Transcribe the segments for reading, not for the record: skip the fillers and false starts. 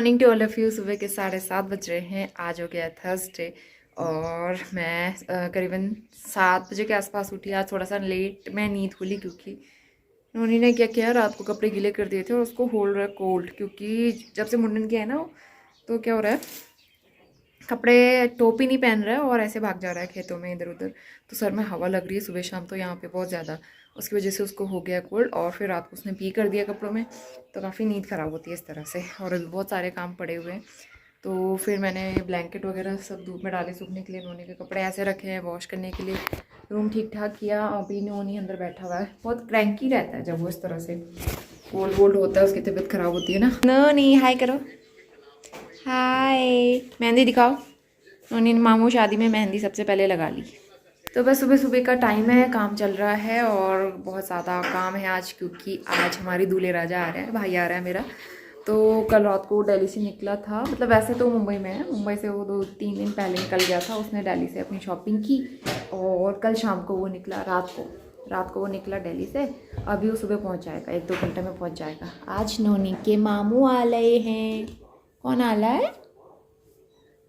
Morning to all of you. सुबह के 7:30 बज रहे हैं। आज हो गया थर्सडे और मैं करीबन 7 बजे के आसपास उठी। आज थोड़ा सा लेट मैं नींद खुली क्योंकि उन्होंने ने क्या किया, रात को कपड़े गीले कर दिए थे और उसको होल्ड रहा कोल्ड, क्योंकि जब से मुंडन किया है ना तो क्या हो रहा है, कपड़े टोपी नहीं पहन रहा है और ऐसे भाग जा रहा है खेतों में इधर उधर। तो सर में हवा लग रही है सुबह शाम तो यहाँ पे बहुत ज़्यादा, उसकी वजह से उसको हो गया कोल्ड। और फिर रात को उसने पी कर दिया कपड़ों में, तो काफ़ी नींद ख़राब होती है इस तरह से। और अभी बहुत सारे काम पड़े हुए हैं, तो फिर मैंने ब्लैंकेट वगैरह सब धूप में डाले सूखने के लिए। नोनी के कपड़े ऐसे रखे हैं वॉश करने के लिए। रूम ठीक ठाक किया। अभी नोनी अंदर बैठा हुआ है, बहुत क्रैंकी रहता है जब वो इस तरह से कोल्ड वोल्ड होता है, उसकी तबीयत ख़राब होती है ना। नोनी हाय करो, हाय। मेहंदी दिखाओ। नोनी ने मामू शादी में मेहंदी सबसे पहले लगा ली। तो बस सुबह सुबह का टाइम है, काम चल रहा है और बहुत ज़्यादा काम है आज, क्योंकि आज हमारी दूल्हे राजा आ रहे हैं, भाई आ रहा है मेरा। तो कल रात को दिल्ली से निकला था, मतलब वैसे तो मुंबई में है, मुंबई से वो 2-3 दिन पहले निकल गया था। उसने दिल्ली से अपनी शॉपिंग की और कल शाम को वो निकला, रात को वो निकला दिल्ली से। अभी वो सुबह पहुँच जाएगा, 1-2 घंटे में पहुँच जाएगा। आज नोनी के मामू आ रहे हैं। कौन आ रहा है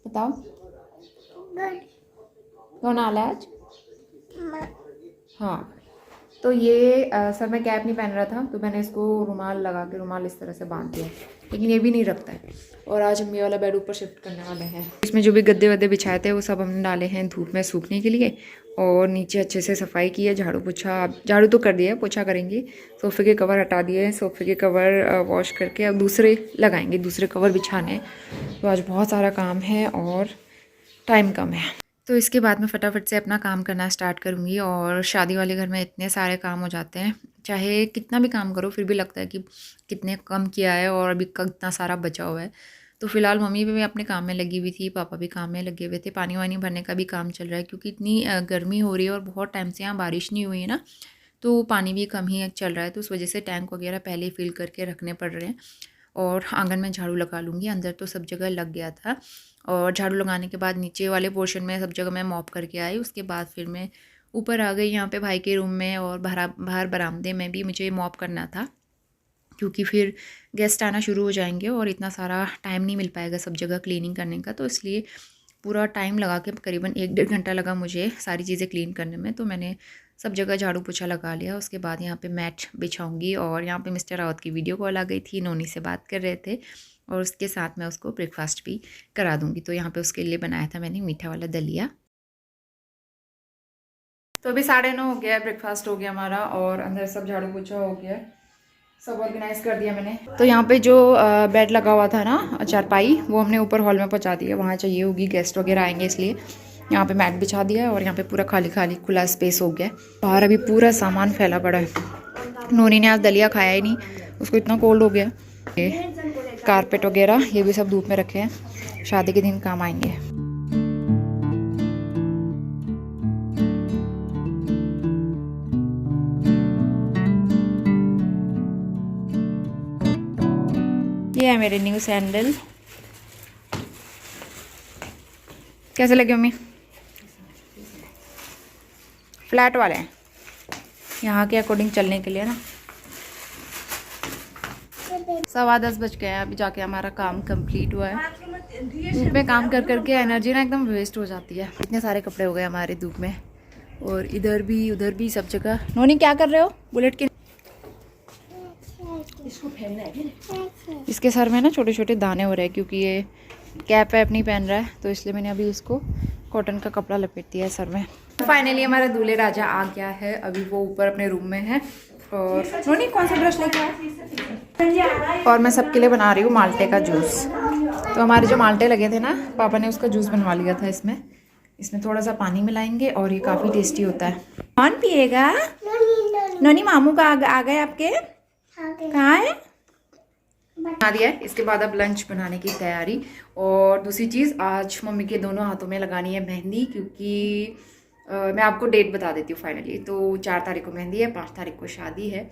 बताओ, कौन आ रहा है आज? हाँ, तो ये सर में कैप नहीं पहन रहा था तो मैंने इसको रुमाल लगा के, रुमाल इस तरह से बांध दिया, लेकिन ये भी नहीं रखता है। और आज हम ये वाला बेड ऊपर शिफ्ट करने वाले हैं। इसमें जो भी गद्दे वद्दे बिछाए थे वो सब हमने डाले हैं धूप में सूखने के लिए। और नीचे अच्छे से सफाई की है, झाड़ू तो कर दिया है, पोछा करेंगे। सोफ़े के कवर हटा दिए हैं, सोफ़े के कवर वॉश करके अब दूसरे लगाएंगे, दूसरे कवर बिछाने। तो आज बहुत सारा काम है और टाइम कम है, तो इसके बाद मैं फटाफट से अपना काम करना स्टार्ट करूँगी। और शादी वाले घर में इतने सारे काम हो जाते हैं, चाहे कितना भी काम करो फिर भी लगता है कि कितने कम किया है और अभी कितना सारा बचा हुआ है। तो फिलहाल मम्मी भी अपने काम में लगी हुई थी, पापा भी काम में लगे हुए थे। पानी वानी भरने का भी काम चल रहा है, क्योंकि इतनी गर्मी हो रही है और बहुत टाइम से यहाँ बारिश नहीं हुई है ना, तो पानी भी कम ही चल रहा है। तो उस वजह से टैंक वगैरह पहले ही फिल करके रखने पड़ रहे हैं। और आंगन में झाड़ू लगा लूँगी, अंदर तो सब जगह लग गया था। और झाड़ू लगाने के बाद नीचे वाले पोर्शन में सब जगह मैं मॉप करके आई। उसके बाद फिर मैं ऊपर आ गई यहाँ पे भाई के रूम में, और बाहर बरामदे में भी मुझे मॉप करना था, क्योंकि फिर गेस्ट आना शुरू हो जाएंगे और इतना सारा टाइम नहीं मिल पाएगा सब जगह क्लीनिंग करने का। तो इसलिए पूरा टाइम लगा के करीबन 1-1.5 घंटा लगा मुझे सारी चीज़ें क्लीन करने में। तो मैंने सब जगह झाड़ू पोछा लगा लिया। उसके बाद यहाँ पे मैट बिछाऊंगी। और यहाँ पे मिस्टर रावत की वीडियो कॉल आ गई थी, नोनी से बात कर रहे थे और उसके साथ मैं उसको ब्रेकफास्ट भी करा दूँगी। तो यहाँ पे उसके लिए बनाया था मैंने मीठा वाला दलिया। तो अभी 9:30 हो गया, ब्रेकफास्ट हो गया हमारा और अंदर सब झाड़ू पोछा हो गया, सब ऑर्गेनाइज कर दिया मैंने। तो यहाँ पे जो बेड लगा हुआ था ना, चारपाई, वो हमने ऊपर हॉल में पहुँचा दिया। वहाँ चाहिए होगी, गेस्ट वगैरह आएंगे, इसलिए यहाँ पे मैट बिछा दिया है। और यहाँ पे पूरा खाली खाली खुला स्पेस हो गया। बाहर अभी पूरा सामान फैला पड़ा है। नोनी ने आज दलिया खाया ही नहीं, उसको इतना कोल्ड हो गया। ये कारपेट वगैरह ये भी सब धूप में रखे हैं, शादी के दिन काम आएंगे। ये है मेरे न्यू सैंडल, कैसे लगे मम्मी? फ्लैट वाले हैं, यहाँ के अकॉर्डिंग चलने के लिए ना। 10:15 बज गए हैं, अभी जाके हमारा काम कंप्लीट हुआ है। धूप में काम कर करके एनर्जी ना एकदम वेस्ट हो जाती है। इतने सारे कपड़े हो गए हमारे धूप में, और इधर भी उधर भी सब जगह। नोनी क्या कर रहे हो? बुलेट के इसके सर में ना छोटे छोटे दाने हो रहे हैं, क्योंकि ये कैप वैप नहीं पहन रहा है, तो इसलिए मैंने अभी इसको कॉटन का कपड़ा लपेट दिया है सर में। फाइनली हमारा दूल्हे राजा आ गया है, अभी वो ऊपर अपने रूम में है। और नोनी कौन सा ब्रश लेके आया? और मैं सबके लिए बना रही हूँ माल्टे का जूस। तो हमारे जो माल्टे लगे थे ना, पापा ने उसका जूस बनवा लिया था। इसमें थोड़ा सा पानी मिलाएंगे और ये काफ़ी टेस्टी होता है। कौन पिएगा? नोनी मामू का आ गए आपके, कहाँ है? बना दिया है। इसके बाद अब लंच बनाने की तैयारी। और दूसरी चीज़, आज मम्मी के दोनों हाथों में लगानी है मेहंदी, क्योंकि मैं आपको डेट बता देती हूँ फाइनली। तो 4 तारीख को मेहंदी है, 5 तारीख को शादी है।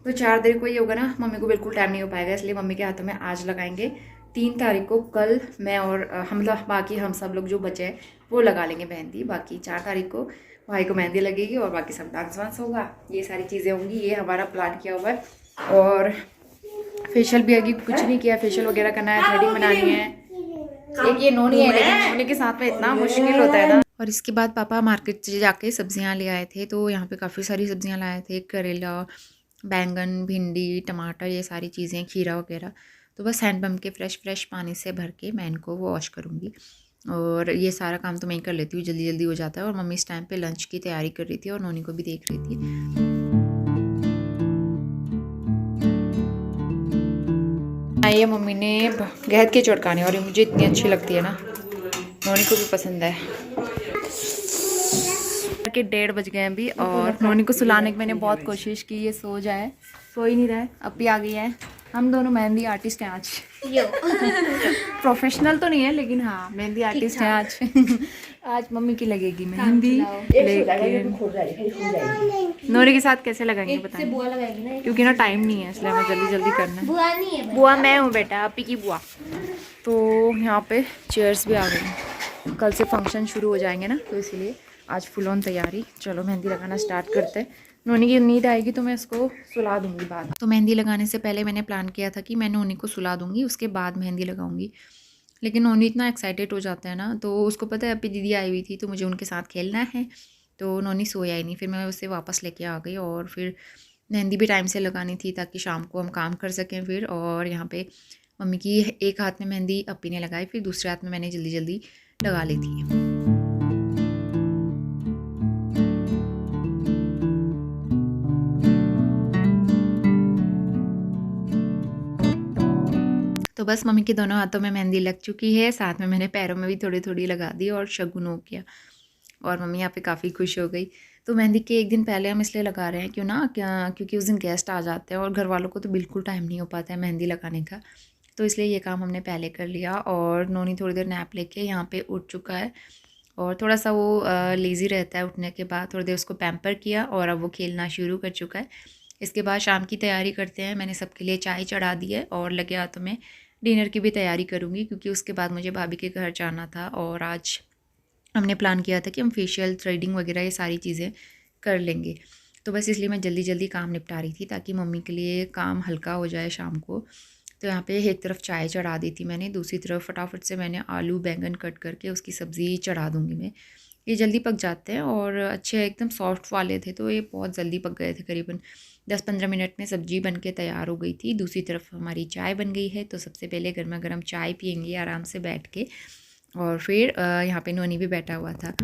तो 4 तारीख को ये होगा ना, मम्मी को बिल्कुल टाइम नहीं हो पाएगा, इसलिए मम्मी के हाथों में आज लगाएंगे। 3 तारीख को कल मैं और हम मतलब बाकी हम सब लोग जो बचे हैं वो लगा लेंगे मेहंदी। बाकी 4 तारीख को भाई को मेहंदी लगेगी और बाकी सब डांस वांस होगा, ये सारी चीज़ें होंगी। ये हमारा प्लान किया हुआ है। और फेशियल भी अभी कुछ नहीं किया, फेशियल वगैरह करना है, थ्रेडिंग बनानी है। एक ये नोनी है, लेकिन नोनी के साथ में इतना मुश्किल होता है ना। और इसके बाद पापा मार्केट से जाके सब्जियां ले आए थे, तो यहाँ पे काफ़ी सारी सब्जियां लाए थे, करेला, बैंगन, भिंडी, टमाटर, ये सारी चीज़ें, खीरा वगैरह। तो बस हैंडपम्प के फ्रेश पानी से भर के मैं इनको वॉश करूँगी। और ये सारा काम तो मैं ही कर लेती हूँ, जल्दी जल्दी हो जाता है। और मम्मी इस टाइम पे लंच की तैयारी कर रही थी और नोनी को भी देख रही थी। ये मम्मी ने गहत की चटकानी, और ये मुझे इतनी अच्छी लगती है ना, नोनी को भी पसंद है। के 1:30 बज गए अभी, और नोनी को सुलाने की मैंने बहुत कोशिश की, ये सो जाए, सो ही नहीं रहा है। अभी आ गई है। हम दोनों मेहंदी आर्टिस्ट हैं आज। प्रोफेशनल तो नहीं है, लेकिन हाँ मेहंदी आर्टिस्ट हैं आज। आज मम्मी की लगेगी मेहंदी, लेकिन नोनी के साथ कैसे लगाएंगे बताएं, क्योंकि ना टाइम नहीं है, इसलिए हमें जल्दी जल्दी करना है। बुआ नहीं है, बुआ मैं हूँ बेटा, आपी की बुआ। तो यहाँ पे चेयर्स भी आ गई, कल से फंक्शन शुरू हो जाएंगे ना, तो इसीलिए आज फुल ऑन तैयारी। चलो मेहंदी लगाना स्टार्ट करते हैं। नोनी की नींद आएगी तो मैं इसको सुला दूंगी बाद। तो मेहंदी लगाने से पहले मैंने प्लान किया था कि मैं नोनी को सुला दूंगी, उसके बाद मेहंदी लगाऊंगी। लेकिन नोनी इतना एक्साइटेड हो जाता है ना, तो उसको पता है अभी दीदी आई हुई थी तो मुझे उनके साथ खेलना है, तो नोनी सोया ही नहीं। फिर मैं उसे वापस लेके आ गई, और फिर मेहंदी भी टाइम से लगानी थी ताकि शाम को हम काम कर सकें फिर। और यहाँ पे मम्मी की एक हाथ में मेहंदी अपी ने लगाई, फिर दूसरे हाथ में मैंने जल्दी जल्दी लगा ली थी। तो बस मम्मी के दोनों हाथों में मेहंदी लग चुकी है, साथ में मैंने पैरों में भी थोड़ी थोड़ी लगा दी और शगुन हो गया, और मम्मी यहाँ पे काफ़ी खुश हो गई। तो मेहंदी के एक दिन पहले हम इसलिए लगा रहे हैं क्यों ना, क्योंकि उस दिन गेस्ट आ जाते हैं और घर वालों को तो बिल्कुल टाइम नहीं हो पाता है मेहंदी लगाने का, तो इसलिए ये काम हमने पहले कर लिया। और नोनी थोड़ी देर नैप लेके यहाँ पे उठ चुका है, और थोड़ा सा वो लेज़ी रहता है, उठने के बाद थोड़ी देर उसको पैम्पर किया और अब वो खेलना शुरू कर चुका है। इसके बाद शाम की तैयारी करते हैं। मैंने सबके लिए चाय चढ़ा दी है, और लगे हाथों में डिनर की भी तैयारी करूँगी, क्योंकि उसके बाद मुझे भाभी के घर जाना था। और आज हमने प्लान किया था कि हम फेशियल, थ्रेडिंग वगैरह ये सारी चीज़ें कर लेंगे, तो बस इसलिए मैं जल्दी जल्दी काम निपटा रही थी ताकि मम्मी के लिए काम हल्का हो जाए शाम को। तो यहाँ पे एक तरफ चाय चढ़ा दी थी मैंने, दूसरी तरफ फटाफट से मैंने आलू बैंगन कट करके उसकी सब्ज़ी चढ़ा दूँगी मैं। ये जल्दी पक जाते हैं और अच्छे एकदम सॉफ्ट वाले थे, तो ये बहुत जल्दी पक गए थे। करीबन 10-15 मिनट में सब्ज़ी बन के तैयार हो गई थी। दूसरी तरफ हमारी चाय बन गई है, तो सबसे पहले गर्मा गर्म चाय पियेंगे आराम से बैठ के। और फिर यहाँ पे नोनी भी बैठा हुआ था।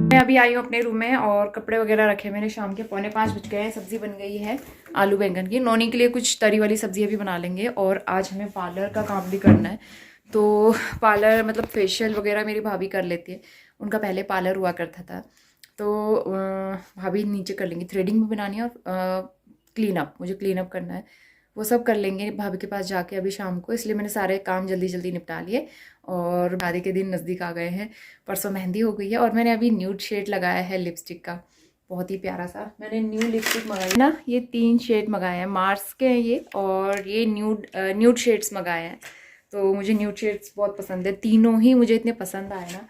मैं अभी आई हूँ अपने रूम में, और कपड़े वगैरह रखे मैंने, शाम के 4:45 बज गए हैं। सब्ज़ी बन गई है आलू बैंगन की। नोनी के लिए कुछ तरी वाली सब्ज़ी अभी बना लेंगे, और आज हमें पार्लर का काम भी करना है। तो पार्लर मतलब फेशियल वगैरह मेरी भाभी कर लेती है, उनका पहले पार्लर हुआ करता था, तो भाभी नीचे कर लेंगी। थ्रेडिंग भी बनानी है, और क्लीन अप, मुझे क्लीन अप करना है, वो सब कर लेंगे भाभी के पास जाके अभी शाम को। इसलिए मैंने सारे काम जल्दी जल्दी निपटा लिए, और शादी के दिन नज़दीक आ गए हैं। परसों मेहंदी हो गई है, और मैंने अभी न्यूड शेड लगाया है लिपस्टिक का, बहुत ही प्यारा सा। मैंने न्यू लिपस्टिक मंगाई ना, ये 3 शेड मंगाए हैं, मार्स के हैं ये, और ये न्यूड शेड्स मंगाए हैं। तो मुझे न्यूड शेड्स बहुत पसंद है, तीनों ही मुझे इतने पसंद आए ना,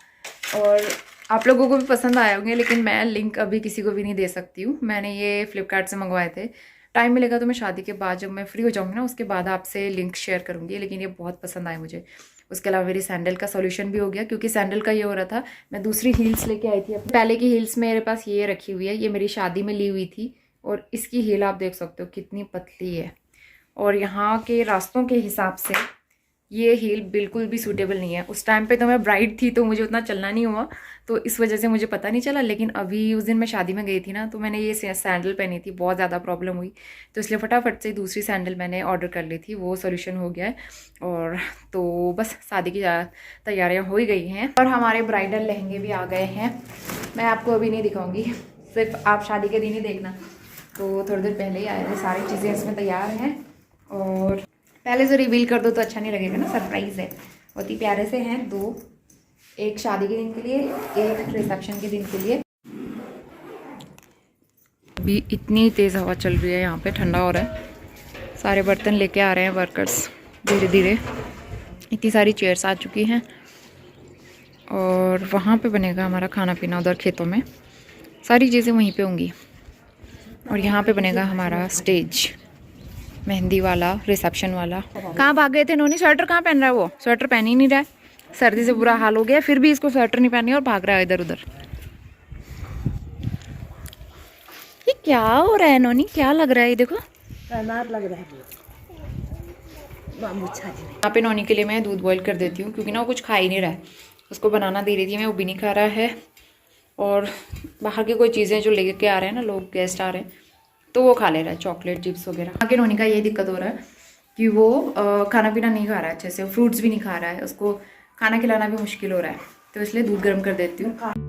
और आप लोगों को भी पसंद आए होंगे, लेकिन मैं लिंक अभी किसी को भी नहीं दे सकती हूँ। मैंने ये फ्लिपकार्ट से मंगवाए थे। टाइम मिलेगा तो मैं शादी के बाद, जब मैं फ्री हो जाऊँगी ना, उसके बाद आपसे लिंक शेयर करूँगी। लेकिन ये बहुत पसंद आए मुझे। उसके अलावा मेरी सैंडल का सॉल्यूशन भी हो गया, क्योंकि सैंडल का ये हो रहा था, मैं दूसरी हील्स लेके आई थी। पहले की हील्स मेरे पास ये रखी हुई है, ये मेरी शादी में ली हुई थी, और इसकी हील आप देख सकते हो कितनी पतली है। और यहाँ के रास्तों के हिसाब से ये हील बिल्कुल भी सूटेबल नहीं है। उस टाइम पे तो मैं ब्राइड थी, तो मुझे उतना चलना नहीं हुआ, तो इस वजह से मुझे पता नहीं चला। लेकिन अभी उस दिन मैं शादी में गई थी ना, तो मैंने ये सैंडल पहनी थी, बहुत ज़्यादा प्रॉब्लम हुई, तो इसलिए फटाफट से दूसरी सैंडल मैंने ऑर्डर कर ली थी, वो सोल्यूशन हो गया है। और तो बस शादी की तैयारियाँ हो ही गई हैं, और हमारे ब्राइडल लहंगे भी आ गए हैं। मैं आपको अभी नहीं दिखाऊँगी, सिर्फ आप शादी के दिन ही देखना। तो थोड़ी देर पहले ही आए थे, सारी चीज़ें इसमें तैयार हैं, और पहले से रिवील कर दो तो अच्छा नहीं लगेगा ना, सरप्राइज़ है। बहुत ही प्यारे से हैं, 2, एक शादी के दिन के लिए, एक रिसेप्शन के दिन के लिए। अभी इतनी तेज़ हवा चल रही है, यहाँ पे ठंडा हो रहा है। सारे बर्तन लेके आ रहे हैं वर्कर्स धीरे धीरे, इतनी सारी चेयर्स आ चुकी हैं और वहाँ पे बनेगा हमारा खाना पीना, उधर खेतों में सारी चीज़ें वहीं पे होंगी। और यहाँ पे बनेगा हमारा स्टेज, मेहंदी वाला, रिसेप्शन वाला। कहाँ भाग गए थे नोनी? स्वेटर कहाँ पहन रहा है वो? स्वेटर पहन ही नहीं रहा है, सर्दी से बुरा हाल हो गया, फिर भी इसको स्वेटर नहीं पहनी और भाग रहा है इधर उधर। ये क्या हो रहा है नोनी? क्या लग रहा है ये? देखो अनार लग रहा है। यहाँ पे नोनी के लिए मैं दूध बॉईल कर देती हूँ क्योंकि ना वो कुछ खा ही नहीं रहा है। उसको बनाना दे रही थी मैं, वो भी नहीं खा रहा है। और बाहर की कोई चीज़ें जो लेके आ रहे हैं ना लोग, गेस्ट आ रहे हैं, तो वो खा ले रहा है, चॉकलेट चिप्स वगैरह। आगे नोनी का ये दिक्कत हो रहा है कि वो खाना पीना नहीं खा रहा है अच्छे से, फ्रूट्स भी नहीं खा रहा है, उसको खाना खिलाना भी मुश्किल हो रहा है, तो इसलिए दूध गर्म कर देती हूँ।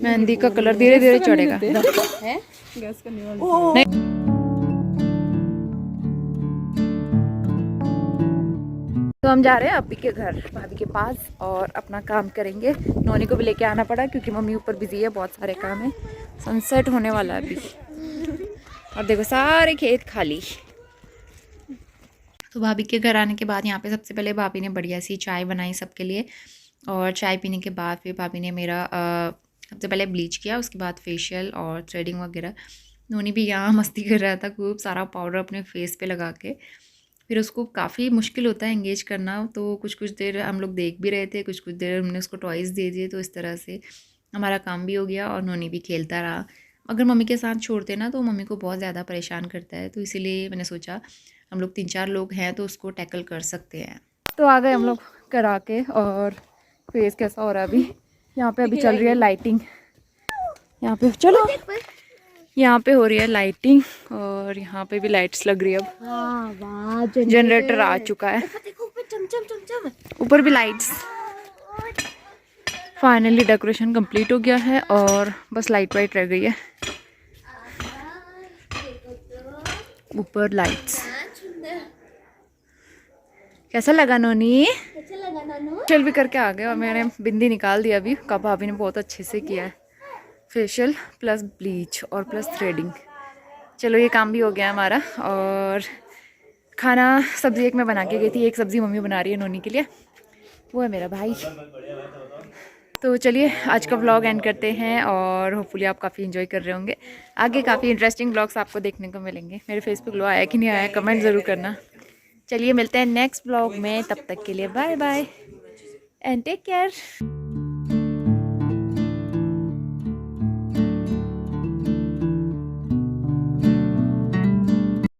मेहंदी का कलर धीरे धीरे चढ़ेगा। गैस करने वाली। तो हम जा रहे हैं अभी के घर, भाभी के पास, और अपना काम करेंगे। नोनी को भी लेके आना पड़ा क्योंकि मम्मी ऊपर बिजी है, बहुत सारे काम है। सनसेट होने वाला है अभी और देखो सारे खेत खाली। तो भाभी के घर आने के बाद यहाँ पे सबसे पहले भाभी ने बढ़िया सी चाय बनाई सबके लिए, और चाय पीने के बाद फिर भाभी ने मेरा सबसे पहले ब्लीच किया, उसके बाद फेशियल और थ्रेडिंग वगैरह। नोनी भी यहाँ मस्ती कर रहा था, खूब सारा पाउडर अपने फेस पे लगा के। फिर उसको काफ़ी मुश्किल होता है एंगेज करना, तो कुछ कुछ देर हम लोग देख भी रहे थे, कुछ कुछ देर हमने उसको टॉयज़ दे दिए, तो इस तरह से हमारा काम भी हो गया और नोनी भी खेलता रहा। अगर मम्मी के साथ छोड़ते ना तो मम्मी को बहुत ज़्यादा परेशान करता है, तो इसीलिए मैंने सोचा हम लोग 3-4 लोग हैं तो उसको टैकल कर सकते हैं। तो आ गए हम लोग करा के, और फेस कैसा हो रहा है अभी। यहाँ पे अभी चल रही है लाइटिंग, यहाँ पे चलो, यहाँ पे हो रही है लाइटिंग, और यहाँ पे भी लाइट्स लग रही है अब। जनरेटर आ चुका है, ऊपर भी लाइट्स। फाइनली डेकोरेशन कंप्लीट हो गया है और बस लाइट वाइट रह गई है, ऊपर लाइट्स। कैसा लगा नोनी? फेशियल भी करके आ गए और मैंने बिंदी निकाल दिया अभी। का भाभी ने बहुत अच्छे से किया है, फेशियल प्लस ब्लीच और प्लस थ्रेडिंग। चलो ये काम भी हो गया हमारा। और खाना सब्ज़ी एक मैं बना के गई थी, एक सब्ज़ी मम्मी बना रही है नोनी के लिए, वो है मेरा भाई। तो चलिए आज का व्लॉग एंड करते हैं, और होपफुली आप काफ़ी एंजॉय कर रहे होंगे। आगे काफ़ी इंटरेस्टिंग व्लॉग्स आपको देखने को मिलेंगे। मेरे फेस पे ग्लो आया कि नहीं आया कमेंट ज़रूर करना। चलिए मिलते हैं नेक्स्ट व्लॉग में, तब तक के लिए bye bye and take care.